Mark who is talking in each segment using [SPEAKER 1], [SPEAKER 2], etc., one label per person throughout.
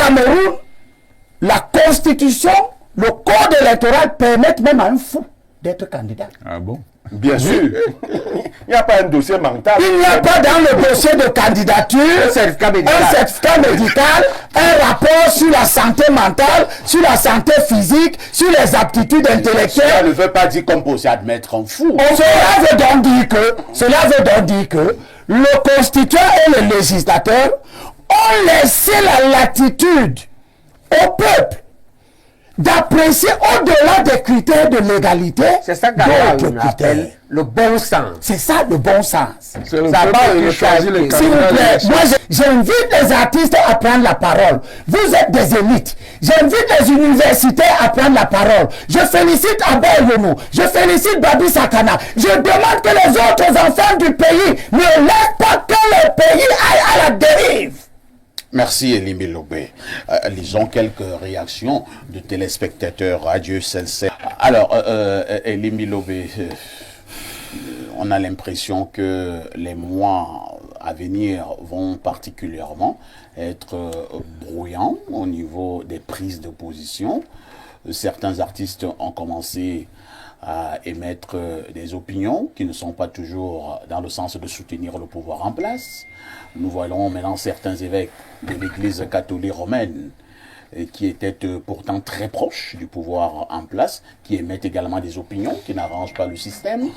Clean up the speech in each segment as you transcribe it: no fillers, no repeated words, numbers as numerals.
[SPEAKER 1] Cameroun, la Constitution, le code électoral permettent même à un fou d'être candidat.
[SPEAKER 2] Ah bon?
[SPEAKER 3] Bien sûr. Il n'y a pas un dossier mental.
[SPEAKER 1] Il n'y a pas dans le dossier de candidature un certificat médical, un rapport sur la santé mentale, sur la santé physique, sur les aptitudes intellectuelles.
[SPEAKER 3] Ça ne veut pas dire qu'on peut aussi admettre un fou.
[SPEAKER 1] Cela veut donc dire que le constituant et le législateur ont laissé la latitude au peuple d'apprécier au-delà des critères de légalité.
[SPEAKER 4] C'est ça qu'on appelle le bon sens.
[SPEAKER 1] C'est ça le bon sens.
[SPEAKER 2] C'est le peuple qui choisit les
[SPEAKER 1] S'il vous
[SPEAKER 2] candidats.
[SPEAKER 1] plaît, moi j'invite les artistes à prendre la parole. Vous êtes des élites. J'invite les universitaires à prendre la parole. Je félicite Abel Yonou. Je félicite Babi Sakana. Je demande que les autres enfants du pays ne laissent pas que le pays aille à la dérive.
[SPEAKER 3] Merci Elimi Lobé. Lisons quelques réactions de téléspectateurs Radio Sensei. Alors, Elimi Lobé, on a l'impression que les mois à venir vont particulièrement être brouillants au niveau des prises de position. Certains artistes ont commencé à émettre des opinions qui ne sont pas toujours dans le sens de soutenir le pouvoir en place. Nous voyons maintenant certains évêques de l'Église catholique romaine qui étaient pourtant très proches du pouvoir en place, qui émettent également des opinions qui n'arrangent pas le système.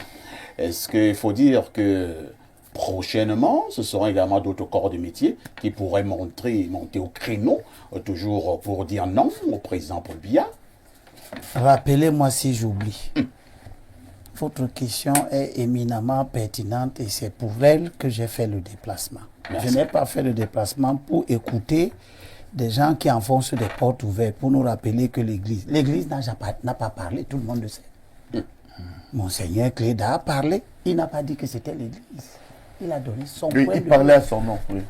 [SPEAKER 3] Est-ce qu'il faut dire que prochainement, ce seront également d'autres corps de métier qui pourraient monter au créneau, toujours pour dire non au président Paul Biya?
[SPEAKER 1] Rappelez-moi si j'oublie. Votre question est éminemment pertinente et c'est pour elle que j'ai fait le déplacement.
[SPEAKER 3] Merci.
[SPEAKER 1] Je n'ai pas fait le déplacement pour écouter des gens qui enfoncent des portes ouvertes pour nous rappeler que l'Église n'a pas parlé, tout le monde le sait. Monseigneur Cléda a parlé, il n'a pas dit que c'était l'Église. Il a donné son point de vue.
[SPEAKER 5] Il parlait à son nom. Oui.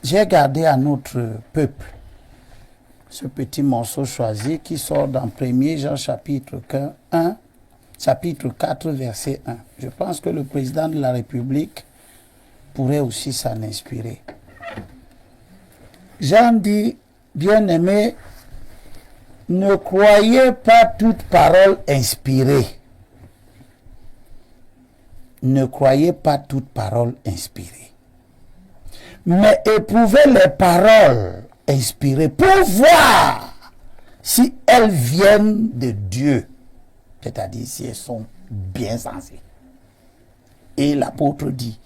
[SPEAKER 1] J'ai gardé à notre peuple ce petit morceau choisi qui sort dans 1er Jean chapitre 1, chapitre 4, verset 1. Je pense que le président de la République pourrait aussi s'en inspirer. Jean dit, bien-aimé, ne croyez pas toute parole inspirée. Ne croyez pas toute parole inspirée. Mais éprouvez les paroles inspirées pour voir si elles viennent de Dieu, c'est-à-dire si elles sont bien sensées. Et l'apôtre dit,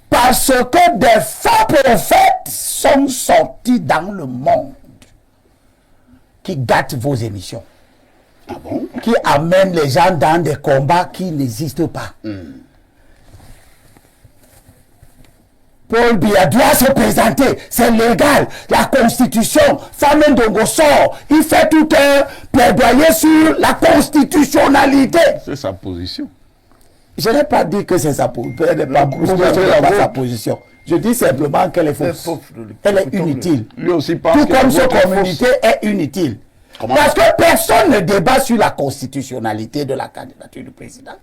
[SPEAKER 1] parce que des faux prophètes sont sortis dans le monde qui gâtent vos émissions, qui amènent les gens dans des combats qui n'existent pas. Paul Biya doit se présenter, c'est légal, la Constitution, Fameux Ndongo sort, il fait tout un plaidoyer sur la constitutionnalité.
[SPEAKER 2] C'est sa position.
[SPEAKER 1] Je n'ai pas dit que c'est sa position, sa position. Je dis simplement qu'elle est fausse. Elle est inutile.
[SPEAKER 2] Lui aussi pense
[SPEAKER 1] tout
[SPEAKER 2] que
[SPEAKER 1] comme ce
[SPEAKER 2] votre
[SPEAKER 1] communiqué est inutile. Parce que personne ne débat sur la constitutionnalité de la candidature du président.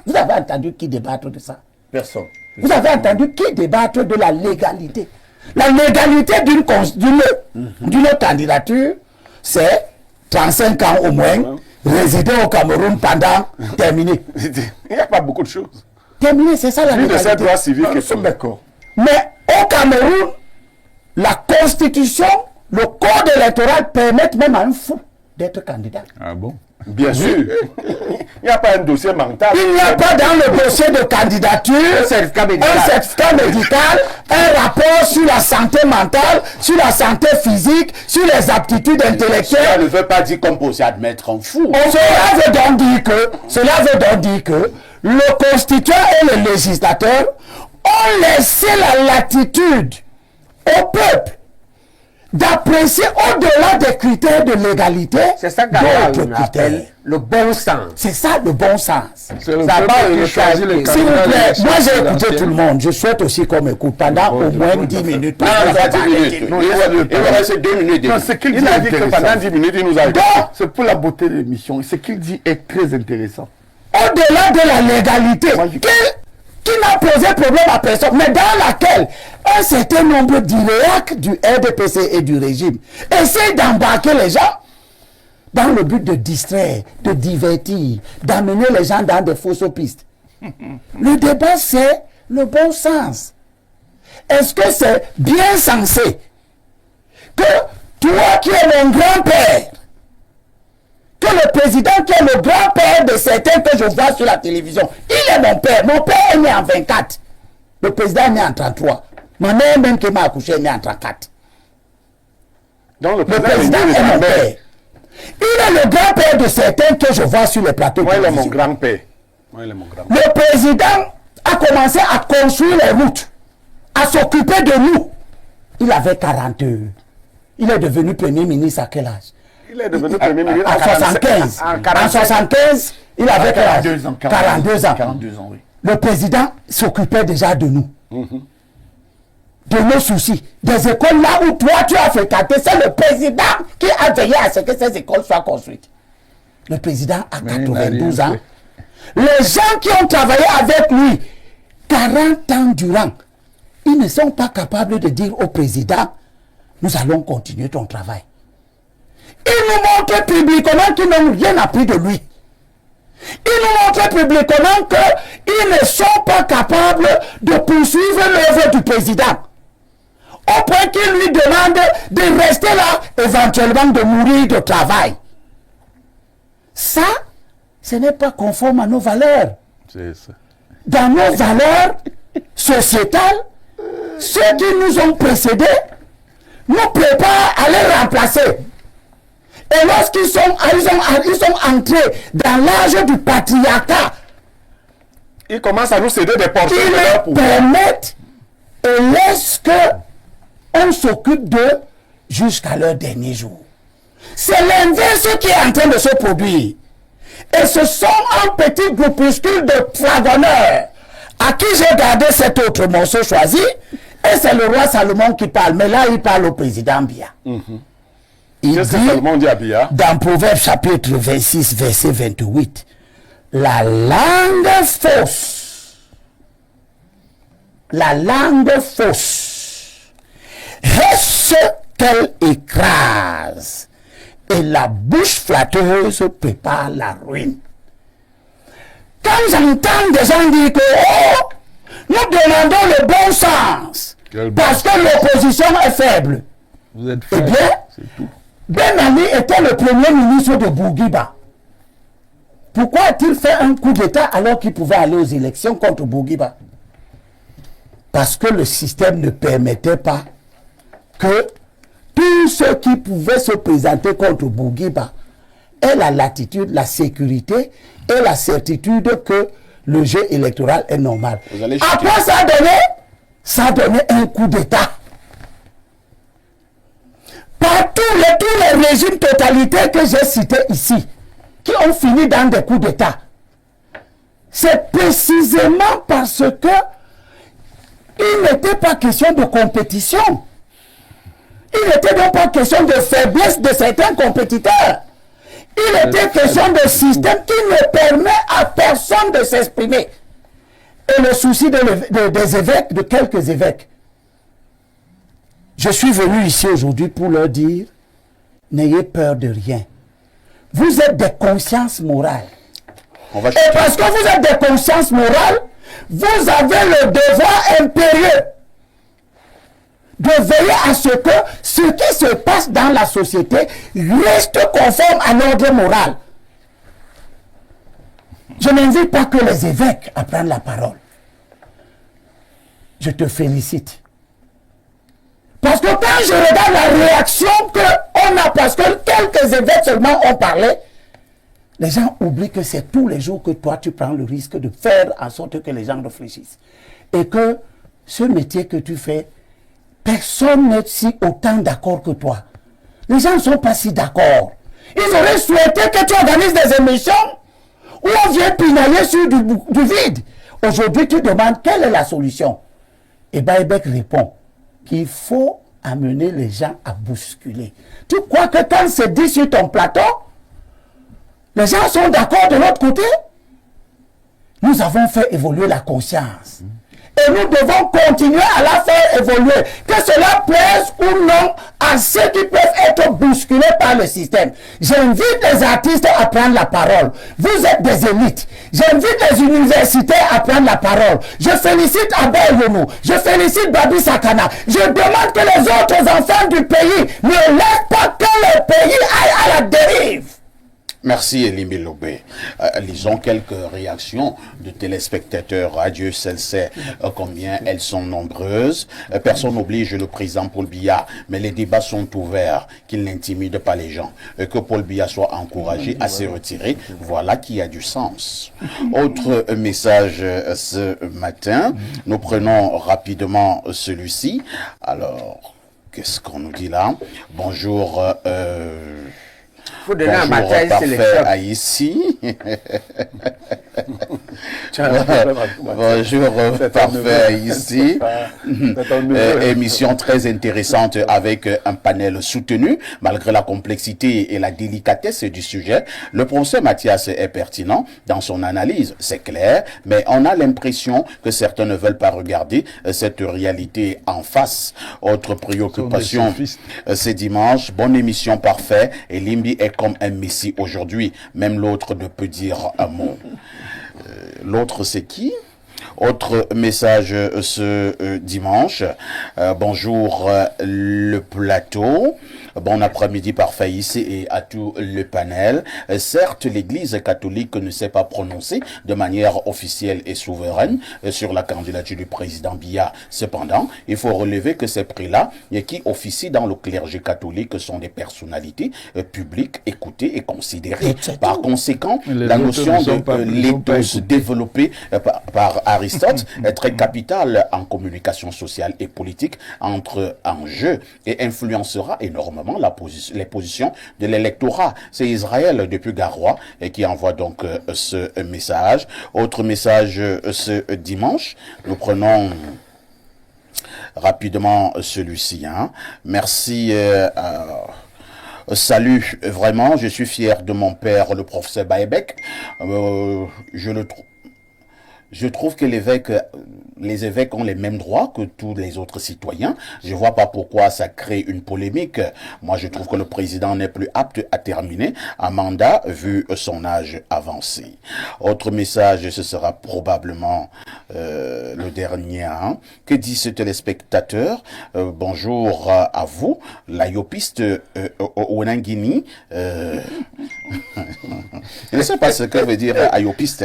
[SPEAKER 1] Vous avez entendu qui débattre de ça?
[SPEAKER 5] Personne.
[SPEAKER 1] Vous avez entendu qui débattre de la légalité? La légalité d'une candidature, c'est 35 ans au moins, résider au Cameroun pendant terminé.
[SPEAKER 3] Il n'y a pas beaucoup de choses.
[SPEAKER 1] Terminé, c'est ça la
[SPEAKER 3] Plus de
[SPEAKER 1] légalité.
[SPEAKER 3] cette loi civique.
[SPEAKER 5] Nous sommes d'accord.
[SPEAKER 1] Mais au Cameroun, la Constitution, le code électoral permettent même à un fou d'être candidat.
[SPEAKER 2] Ah bon?
[SPEAKER 3] Bien sûr. Il n'y a pas un dossier mental.
[SPEAKER 1] Il n'y a pas dans le dossier de candidature un certificat médical, un rapport sur la santé mentale, sur la santé physique, sur les aptitudes intellectuelles.
[SPEAKER 3] Ça ne veut pas dire qu'on peut aussi admettre un fou.
[SPEAKER 1] Cela veut donc dire que le constituant et le législateur ont laissé la latitude au peuple d'apprécier au-delà des critères de légalité.
[SPEAKER 4] C'est ça qu'on appelle le bon sens.
[SPEAKER 1] C'est ça le bon sens.
[SPEAKER 2] C'est le peuple qui choisit les
[SPEAKER 1] S'il vous
[SPEAKER 2] candidats.
[SPEAKER 1] plaît, moi j'ai écouté tout le monde. Je souhaite aussi qu'on m'écoute pendant au moins 10 minutes.
[SPEAKER 3] Non, il va 10 minutes. Il va rester 2 minutes.
[SPEAKER 5] Non, ce qu'il dit
[SPEAKER 3] Il a
[SPEAKER 5] est
[SPEAKER 3] dit que
[SPEAKER 5] intéressant.
[SPEAKER 3] pendant 10 minutes, il nous a dit.
[SPEAKER 5] C'est pour la beauté de l'émission. Ce qu'il dit est très intéressant.
[SPEAKER 1] Au-delà de la légalité, qui n'a posé problème à personne, mais dans laquelle un certain nombre d'IREAC du RDPC et du régime essaient d'embarquer les gens dans le but de distraire, de divertir, d'amener les gens dans de fausses pistes. Le débat, c'est le bon sens. Est-ce que c'est bien sensé que toi qui es mon grand-père, que le président qui est le grand-père de certains que je vois sur la télévision, il est mon père est né en 24, le président est né en 33, ma mère même qui m'a accouché est née en 34.
[SPEAKER 5] Donc
[SPEAKER 1] Le président est mon père. Il est le grand-père de certains que je vois sur les plateaux.
[SPEAKER 5] Moi, il est mon grand-père.
[SPEAKER 3] Moi, il est mon grand-père.
[SPEAKER 1] Le président a commencé à construire les routes, à s'occuper de nous. Il avait 40 heures. Il est devenu premier ministre à quel âge?
[SPEAKER 5] Il est devenu premier ministre
[SPEAKER 1] En 75. En 75, il avait quel âge?
[SPEAKER 5] 42 ans.
[SPEAKER 1] 42 ans.
[SPEAKER 5] 42 ans, oui.
[SPEAKER 1] Le président s'occupait déjà de nous. De nos soucis. Des écoles là où toi tu as fréquenté, c'est le président qui a veillé à ce que ces écoles soient construites. Le président a 92 ans. Les gens qui ont travaillé avec lui 40 ans durant, ils ne sont pas capables de dire au président, nous allons continuer ton travail. Ils nous montrent publiquement qu'ils n'ont rien appris de lui. Ils nous montrent publiquement qu'ils ne sont pas capables de poursuivre l'œuvre du président. Au point qu'il lui demande de rester là, éventuellement de mourir de travail. Ça, ce n'est pas conforme à nos valeurs.
[SPEAKER 2] C'est ça.
[SPEAKER 1] Dans nos valeurs sociétales, ceux qui nous ont précédés nous préparent à les remplacer. Et lorsqu'ils sont entrés dans l'âge du patriarcat,
[SPEAKER 5] Il commence à nous céder des portions
[SPEAKER 1] ils
[SPEAKER 5] de leur
[SPEAKER 1] les
[SPEAKER 5] pouvoir.
[SPEAKER 1] permettent et laissent qu'on s'occupe d'eux jusqu'à leur dernier jour. C'est l'inverse qui est en train de se produire. Et ce sont un petit groupuscule de flagonneurs à qui j'ai gardé cet autre morceau choisi. Et c'est le roi Salomon qui parle. Mais là, il parle au président Biya. Il
[SPEAKER 5] Qu'est-ce que
[SPEAKER 1] dit,
[SPEAKER 5] Salomon dit à Biya?
[SPEAKER 1] dans Proverbe chapitre 26, verset 28, la langue fausse, est-ce qu'elle écrase, et la bouche flatteuse prépare la ruine. Quand j'entends des gens dire que nous demandons le bon sens, parce que l'opposition est faible,
[SPEAKER 2] Vous êtes
[SPEAKER 1] eh
[SPEAKER 2] faible.
[SPEAKER 1] bien,
[SPEAKER 2] C'est tout.
[SPEAKER 1] Ben Ali était le premier ministre de Bourguiba. Pourquoi a-t-il fait un coup d'État alors qu'il pouvait aller aux élections contre Bourguiba? Parce que le système ne permettait pas que tous ceux qui pouvaient se présenter contre Bourguiba aient la latitude, la sécurité et la certitude que le jeu électoral est normal.
[SPEAKER 3] Vous allez
[SPEAKER 1] Après, ça a donné un coup d'État. Par tous les régimes totalitaires que j'ai cités ici, qui ont fini dans des coups d'État, c'est précisément parce que il n'était pas question de compétition. Il n'était donc pas question de faiblesse de certains compétiteurs. Il était question de système qui ne permet à personne de s'exprimer. Et le souci des évêques, de quelques évêques, je suis venu ici aujourd'hui pour leur dire, n'ayez peur de rien. Vous êtes des consciences morales. Et parce que vous êtes des consciences morales, vous avez le devoir impérieux de veiller à ce que ce qui se passe dans la société reste conforme à l'ordre moral. Je n'invite pas que les évêques à prendre la parole. Je te félicite. Parce que quand je regarde la réaction qu'on a, parce que quelques évêques seulement ont parlé, les gens oublient que c'est tous les jours que toi tu prends le risque de faire en sorte que les gens réfléchissent. Et que ce métier que tu fais, personne n'est si autant d'accord que toi. Les gens ne sont pas si d'accord. Ils auraient souhaité que tu organises des émissions où on vient pinailler sur du vide. Aujourd'hui, tu demandes quelle est la solution. Et Baïbek répond qu'il faut amener les gens à bousculer. Tu crois que quand c'est dit sur ton plateau, les gens sont d'accord de l'autre côté? nous avons fait évoluer la conscience. Et nous devons continuer à la faire évoluer. Que cela plaise ou non à ceux qui peuvent être bousculés par le système. J'invite les artistes à prendre la parole. Vous êtes des élites. J'invite les universités à prendre la parole. Je félicite Abel Yonou. Je félicite Babi Sakana. Je demande que les autres enfants du pays ne laissent pas que le pays aille à la dérive.
[SPEAKER 3] Merci Elimbi Lobé. Lisons quelques réactions de téléspectateurs. Adieu, celle sait combien elles sont nombreuses. Personne n'oblige le président Paul Biya, mais les débats sont ouverts, qu'il n'intimide pas les gens. Que Paul Biya soit encouragé à se retirer, voilà qui a du sens. Autre message ce matin, nous prenons rapidement celui-ci. Alors, qu'est-ce qu'on nous dit là? Bonjour.
[SPEAKER 4] Faut donner un
[SPEAKER 3] Bonjour,
[SPEAKER 4] matin, c'est
[SPEAKER 3] parfait à ici. Bonjour, parfait à ici. Émission très intéressante avec un panel soutenu, malgré la complexité et la délicatesse du sujet. Le professeur Mathias est pertinent dans son analyse, c'est clair, mais on a l'impression que certains ne veulent pas regarder cette réalité en face. Autre préoccupation, c'est dimanche. Bonne émission, parfait. Et Limbi est comme un messie aujourd'hui. Même l'autre ne peut dire un mot. L'autre, c'est qui? Autre message ce dimanche. Bonjour le plateau. Bon après-midi parfait ici et à tout le panel. Certes, l'Église catholique ne s'est pas prononcée de manière officielle et souveraine sur la candidature du président Biya. Cependant, il faut relever que ces prix-là qui officient dans le clergé catholique sont des personnalités publiques écoutées et considérées. Par conséquent, la notion de l'éthos développée par Aristote est très capitale en communication sociale et politique, entre en jeu et influencera énormément les positions de l'électorat. C'est Israël depuis Garoua qui envoie donc ce message. Autre message ce dimanche, nous prenons rapidement celui-ci. Merci. Salut, vraiment, je suis fier de mon père, le professeur Baebek. Je trouve que les évêques ont les mêmes droits que tous les autres citoyens. Je vois pas pourquoi ça crée une polémique. Moi, je trouve que le président n'est plus apte à terminer un mandat vu son âge avancé. Autre message, ce sera probablement le dernier. Que dit ce téléspectateur? Bonjour à vous, la yopiste Onangini. Je ne sais pas ce que veut dire ayopiste.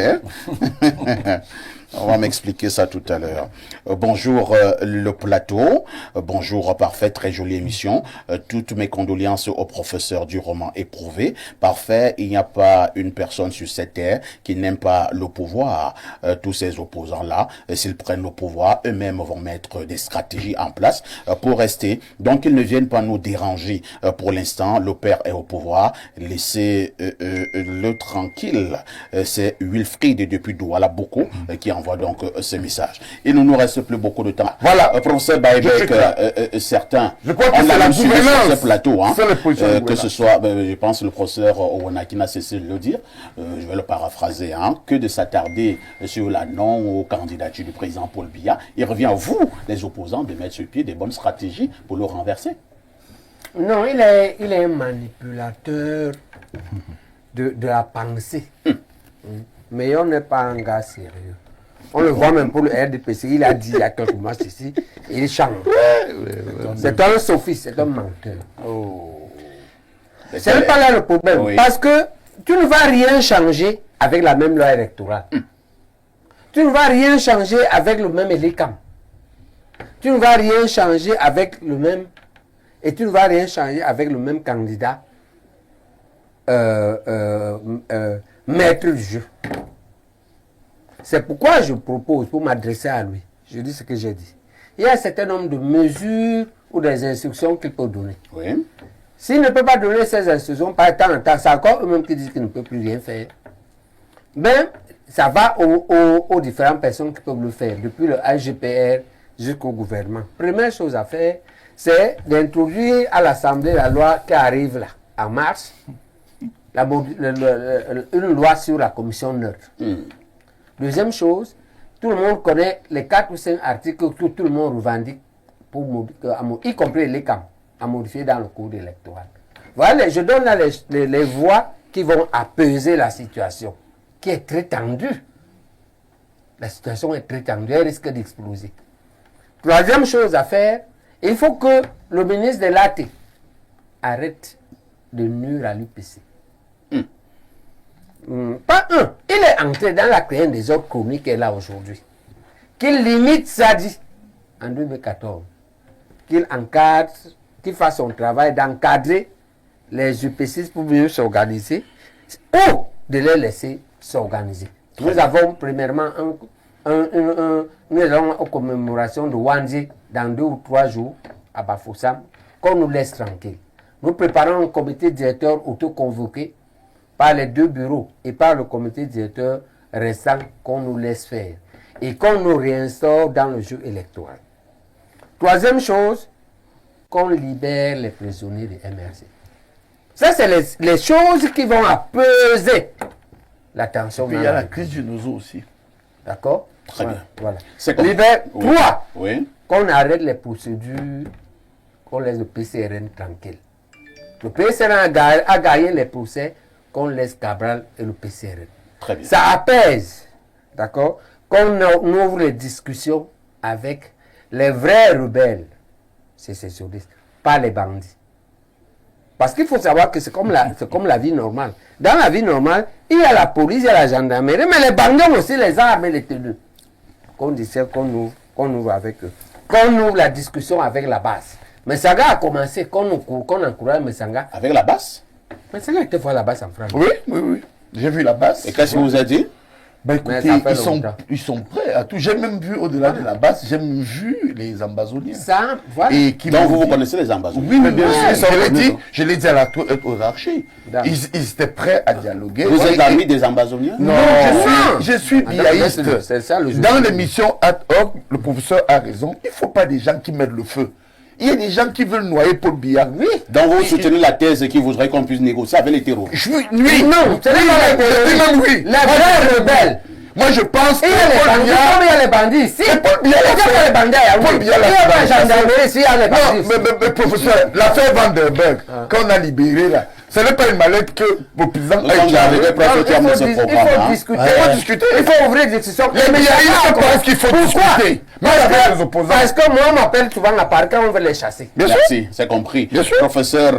[SPEAKER 3] On va m'expliquer ça tout à l'heure. Bonjour le plateau. Bonjour parfait, très jolie émission. Toutes mes condoléances au professeur du roman éprouvé. Parfait, il n'y a pas une personne sur cette terre qui n'aime pas le pouvoir. Tous ces opposants-là, s'ils prennent le pouvoir, eux-mêmes vont mettre des stratégies en place pour rester. Donc ils ne viennent pas nous déranger. Pour l'instant, le père est au pouvoir. Laissez-le tranquille. C'est Wilfried depuis Douala beaucoup qui envoie donc ce message. Il ne nous reste plus beaucoup de temps. Voilà, professeur Baebek, certains,
[SPEAKER 5] je crois que
[SPEAKER 3] on
[SPEAKER 5] c'est la
[SPEAKER 3] suivi sur
[SPEAKER 5] gouvernance.
[SPEAKER 3] ce plateau, que
[SPEAKER 5] que
[SPEAKER 3] ce soit, je pense le professeur Owana n'a cessé de le dire, je vais le paraphraser, que de s'attarder sur la non aux candidatures du président Paul Biya. Il revient à vous, les opposants, de mettre sur pied des bonnes stratégies pour le renverser.
[SPEAKER 4] Non, il est un manipulateur de la pensée. Mais on n'est pas un gars sérieux. On le voit même pour le RDPC, il a dit il y a quelques mois ici, il change. C'est un sophiste, c'est un menteur. C'est même pas là le problème. Oui. Parce que tu ne vas rien changer avec la même loi électorale. Tu ne vas rien changer avec le même ELICAM. Tu ne vas rien changer avec le même... Et tu ne vas rien changer avec le même candidat maître du jeu. C'est pourquoi je propose, pour m'adresser à lui, je dis ce que j'ai dit. Il y a un certain nombre de mesures ou des instructions qu'il peut donner.
[SPEAKER 3] Oui.
[SPEAKER 4] S'il ne peut pas donner ces instructions, par temps en temps, c'est encore eux-mêmes qui disent qu'il ne peut plus rien faire. Mais ça va aux différentes personnes qui peuvent le faire, depuis le AGPR jusqu'au gouvernement. Première chose à faire, c'est d'introduire à l'Assemblée la loi qui arrive là, en mars, une loi sur la commission neutre. Deuxième chose, tout le monde connaît les 4 ou 5 articles que tout le monde revendique, y compris les camps, à modifier dans le code électoral. Voilà, je donne là les voies qui vont apaiser la situation, qui est très tendue. La situation est très tendue, elle risque d'exploser. Troisième chose à faire, il faut que le ministre de l'AT arrête de nuire à l'UPC. Pas un, il est entré dans la création des ordres chroniques qu'elle a aujourd'hui. Qu'il limite Sadi en 2014. Qu'il encadre, qu'il fasse son travail d'encadrer les UPC pour mieux s'organiser ou de les laisser s'organiser. Nous avons premièrement nous allons aux commémorations de Wandji dans 2 ou 3 jours à Bafoussam, qu'on nous laisse tranquille. Nous préparons un comité directeur auto-convoqué par les 2 bureaux et par le comité directeur restant qu'on nous laisse faire et qu'on nous réinstaure dans le jeu électoral. Troisième chose, qu'on libère les prisonniers de MRC. Ça, c'est les choses qui vont apaiser la tension.
[SPEAKER 1] Il y a la crise du Nozo aussi.
[SPEAKER 4] D'accord?
[SPEAKER 3] Très bien.
[SPEAKER 4] Voilà.
[SPEAKER 3] C'est comme...
[SPEAKER 4] Libère.
[SPEAKER 3] Oui.
[SPEAKER 4] 3.
[SPEAKER 3] Oui.
[SPEAKER 4] Qu'on arrête les procédures, qu'on laisse le PCRN tranquille. Le PCRN a gagné les procès, qu'on laisse Cabral et le PCRN.
[SPEAKER 3] Très bien.
[SPEAKER 4] Ça apaise, d'accord? Qu'on ouvre les discussions avec les vrais rebelles sécessionnistes, pas les bandits. Parce qu'il faut savoir que c'est comme la vie normale. Dans la vie normale, il y a la police, il y a la gendarmerie, mais les bandits ont aussi les armes et les tenues. Qu'on dissert, qu'on ouvre avec eux. Qu'on ouvre la discussion avec la base. Messanga a commencé, qu'on encourage Messanga.
[SPEAKER 3] Avec la basse?
[SPEAKER 4] Messanga était voir la base en France.
[SPEAKER 1] Oui, oui, oui. J'ai vu la basse.
[SPEAKER 3] Et qu'est-ce qu'il vous a dit?
[SPEAKER 1] Ben
[SPEAKER 4] Mais
[SPEAKER 1] écoutez,
[SPEAKER 4] ça fait
[SPEAKER 1] ils sont prêts à tout. J'ai même vu au-delà de la base, j'ai même vu les ambazoniens.
[SPEAKER 4] Ça, voilà.
[SPEAKER 1] Et qui
[SPEAKER 3] Donc
[SPEAKER 1] m'ont
[SPEAKER 3] vous
[SPEAKER 1] dit-
[SPEAKER 3] connaissez les ambassades?
[SPEAKER 1] Oui, mais bien
[SPEAKER 4] Ouais,
[SPEAKER 1] sûr,
[SPEAKER 4] ils
[SPEAKER 1] je l'ai dit à la aux archers.
[SPEAKER 4] D'accord.
[SPEAKER 1] Ils étaient prêts à dialoguer.
[SPEAKER 3] Vous êtes
[SPEAKER 1] Et-
[SPEAKER 3] l'ami des ambazoniens?
[SPEAKER 1] Non, je suis
[SPEAKER 4] Ah,
[SPEAKER 1] biaïste.
[SPEAKER 4] c'est ça, le jeu.
[SPEAKER 1] Dans l'émission Ad hoc, le professeur a raison. Il ne faut pas des gens qui mettent le feu. Il y a des gens qui veulent noyer Paul Biya. Oui.
[SPEAKER 3] Donc vous soutenez la thèse qui voudrait qu'on puisse négocier avec les terroristes?
[SPEAKER 1] Je suis nuit.
[SPEAKER 4] Non, ce n'est pas les terroristes.
[SPEAKER 1] Même oui.
[SPEAKER 4] Les vrais rebelles.
[SPEAKER 1] Moi, je pense
[SPEAKER 4] Il y a les
[SPEAKER 1] Paul
[SPEAKER 4] bandits,
[SPEAKER 1] Biya-
[SPEAKER 4] comme il y a les bandits ici.
[SPEAKER 1] Mais Paul Biya l'a
[SPEAKER 4] Il y a
[SPEAKER 1] fait.
[SPEAKER 4] pas les bandits à Yaoundé.
[SPEAKER 1] Paul Biya
[SPEAKER 4] Il
[SPEAKER 1] l'a
[SPEAKER 4] y a pas la
[SPEAKER 1] fait.
[SPEAKER 4] gendarmerie ici, il y a les bandits.
[SPEAKER 1] Mais professeur, l'affaire Vanderberg, qu'on a libéré là, ce n'est pas une mallette que le président
[SPEAKER 3] Nous sommes arrivés presque au terme de ce
[SPEAKER 4] Il
[SPEAKER 3] programme.
[SPEAKER 4] faut
[SPEAKER 3] hein.
[SPEAKER 4] discuter.
[SPEAKER 1] Il faut discuter.
[SPEAKER 4] Il faut ouvrir des discussions.
[SPEAKER 1] Les médiatistes pensent qu'il faut discuter. Même avec les opposants.
[SPEAKER 4] Parce que moi, on m'appelle souvent à part quand on veut les chasser.
[SPEAKER 1] Bien sûr.
[SPEAKER 3] Merci, c'est compris.
[SPEAKER 1] Bien sûr.
[SPEAKER 3] Professeur